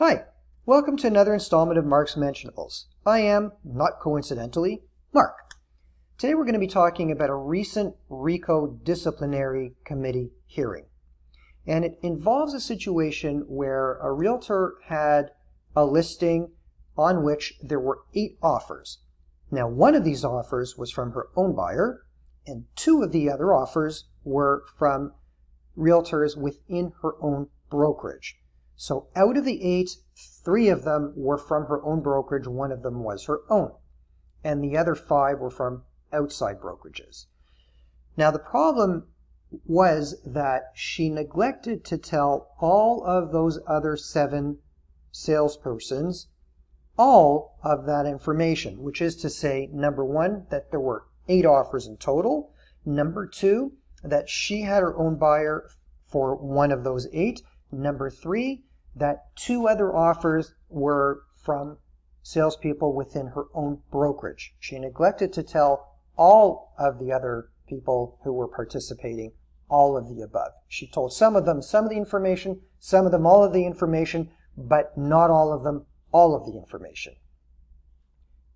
Hi, welcome to another installment of Mark's Mentionables. I am, not coincidentally, Mark. Today we're going to be talking about a recent RICO disciplinary committee hearing. And it involves a situation where a realtor had a listing on which there were 8 offers. Now, one of these offers was from her own buyer, and 2 of the other offers were from realtors within her own brokerage. So out of the 8, 3 of them were from her own brokerage, 1 of them was her own, and the other 5 were from outside brokerages. Now the problem was that she neglected to tell all of those other 7 salespersons all of that information, which is to say, number 1, that there were 8 offers in total, number 2, that she had her own buyer for 1 of those 8, number 3, that 2 other offers were from salespeople within her own brokerage. She neglected to tell all of the other people who were participating all of the above. She told some of them some of the information, some of them all of the information, but not all of them all of the information.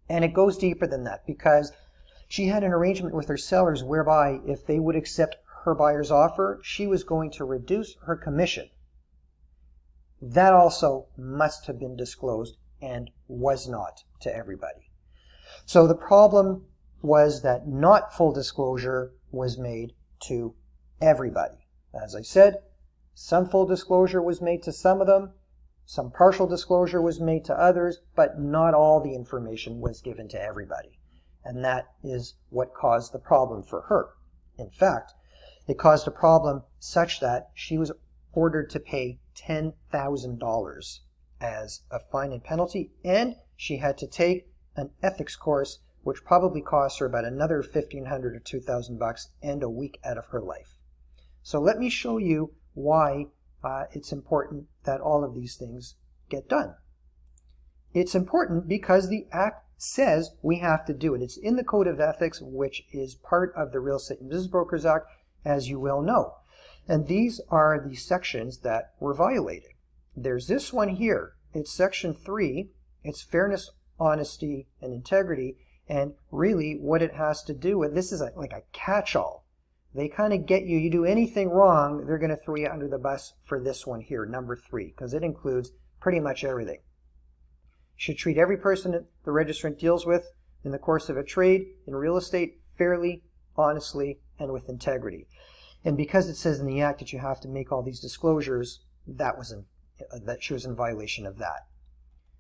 And it goes deeper than that, because she had an arrangement with her sellers whereby if they would accept her buyer's offer, she was going to reduce her commission. That also must have been disclosed and was not to everybody. So the problem was that not full disclosure was made to everybody. As I said, some full disclosure was made to some of them, some partial disclosure was made to others, but not all the information was given to everybody. And that is what caused the problem for her. In fact, it caused a problem such that she was ordered to pay $10,000 as a fine and penalty, and she had to take an ethics course, which probably cost her about another $1,500 or $2,000 and a week out of her life. So let me show you why it's important that all of these things get done. It's important because the Act says we have to do it. It's in the Code of Ethics, which is part of the Real Estate and Business Brokers Act, as you well know. And these are the sections that were violated. There's this one here. It's Section 3. It's fairness, honesty, and integrity. And really what it has to do with, this is like a catch-all. They kind of get you, you do anything wrong, they're going to throw you under the bus for this one here, number 3, because it includes pretty much everything. You should treat every person that the registrant deals with in the course of a trade in real estate fairly, honestly, and with integrity. And because it says in the Act that you have to make all these disclosures, that she was in violation of that.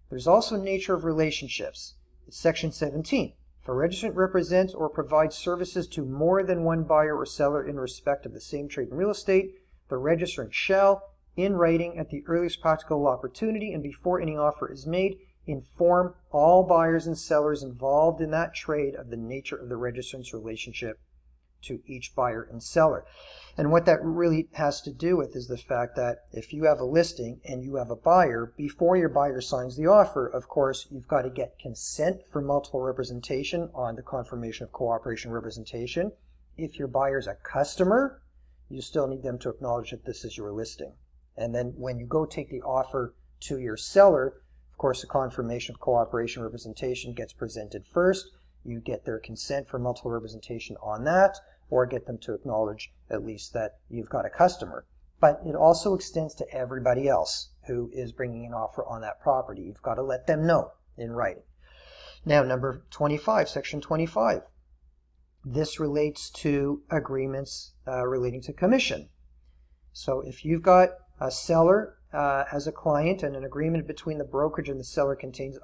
There's also nature of relationships. It's Section 17. If a registrant represents or provides services to more than one buyer or seller in respect of the same trade in real estate, the registrant shall, in writing at the earliest practical opportunity and before any offer is made, inform all buyers and sellers involved in that trade of the nature of the registrant's relationship to each buyer and seller. And what that really has to do with is the fact that if you have a listing and you have a buyer, before your buyer signs the offer, of course, you've got to get consent for multiple representation on the confirmation of cooperation representation. If your buyer's a customer, you still need them to acknowledge that this is your listing. And then when you go take the offer to your seller, of course, the confirmation of cooperation representation gets presented first. You get their consent for multiple representation on that, or get them to acknowledge at least that you've got a customer. But it also extends to everybody else who is bringing an offer on that property. You've got to let them know in writing. Now, number 25, Section 25. This relates to agreements relating to commission. So if you've got a seller as a client and an agreement between the brokerage and the seller contains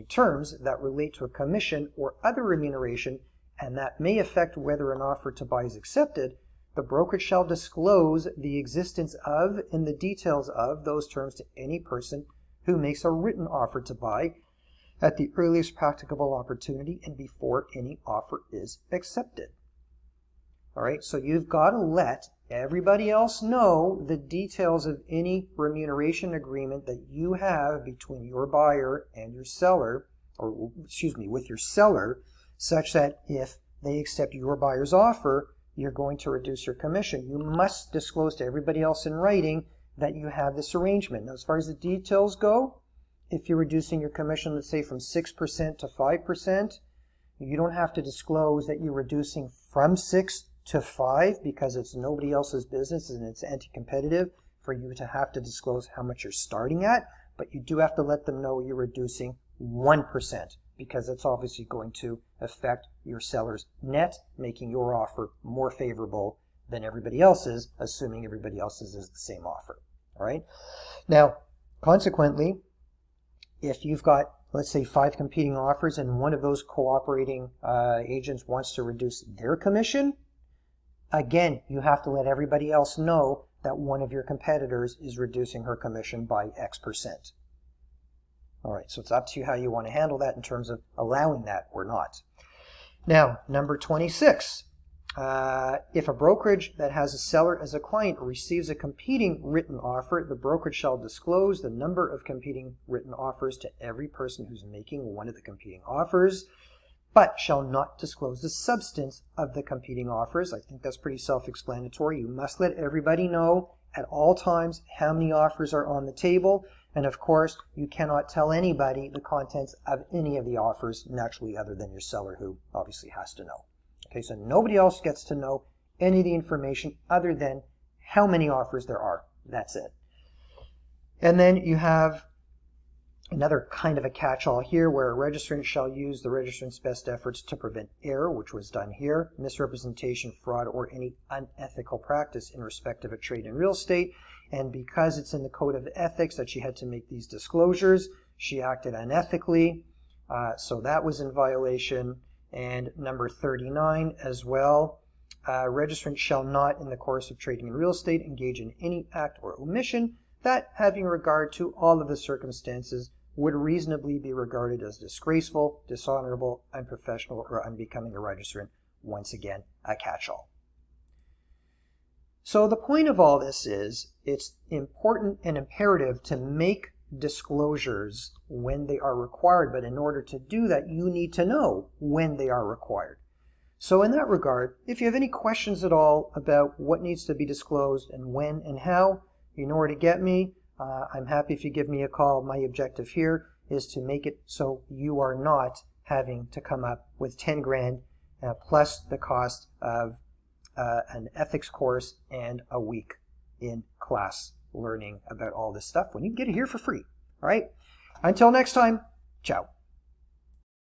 terms that relate to a commission or other remuneration, and that may affect whether an offer to buy is accepted, the brokerage shall disclose the existence of and the details of those terms to any person who makes a written offer to buy at the earliest practicable opportunity and before any offer is accepted. All right, so you've got to let everybody else know the details of any remuneration agreement that you have between your buyer and your seller, or with your seller, such that if they accept your buyer's offer, you're going to reduce your commission. You must disclose to everybody else in writing that you have this arrangement. Now, as far as the details go, if you're reducing your commission, let's say from 6% to 5%, you don't have to disclose that you're reducing from 6 to 5 because it's nobody else's business and it's anti-competitive for you to have to disclose how much you're starting at, but you do have to let them know you're reducing 1% because it's obviously going to affect your seller's net, making your offer more favorable than everybody else's, assuming everybody else's is the same offer. All right. Now, consequently, if you've got, let's say, 5 competing offers and one of those cooperating agents wants to reduce their commission, again, you have to let everybody else know that one of your competitors is reducing her commission by X%. All right, so it's up to you how you want to handle that in terms of allowing that or not. Now, number 26. If a brokerage that has a seller as a client receives a competing written offer, the brokerage shall disclose the number of competing written offers to every person who's making one of the competing offers, but shall not disclose the substance of the competing offers. I think that's pretty self-explanatory. You must let everybody know at all times how many offers are on the table. And of course, you cannot tell anybody the contents of any of the offers, naturally, other than your seller, who obviously has to know. Okay, so nobody else gets to know any of the information other than how many offers there are. That's it. And then you have another kind of a catch-all here where a registrant shall use the registrant's best efforts to prevent error, which was done here, misrepresentation, fraud, or any unethical practice in respect of a trade in real estate. And because it's in the Code of Ethics that she had to make these disclosures, she acted unethically, so that was in violation. And number 39 as well, registrant shall not, in the course of trading in real estate, engage in any act or omission that, having regard to all of the circumstances, would reasonably be regarded as disgraceful, dishonorable, unprofessional, or unbecoming a registrant. Once again, a catch-all. So the point of all this is, it's important and imperative to make disclosures when they are required, but in order to do that, you need to know when they are required. So in that regard, if you have any questions at all about what needs to be disclosed and when and how, you know where to get me. I'm happy if you give me a call. My objective here is to make it so you are not having to come up with 10 grand plus the cost of an ethics course and a week in class learning about all this stuff when you can get it here for free. All right. Until next time, ciao.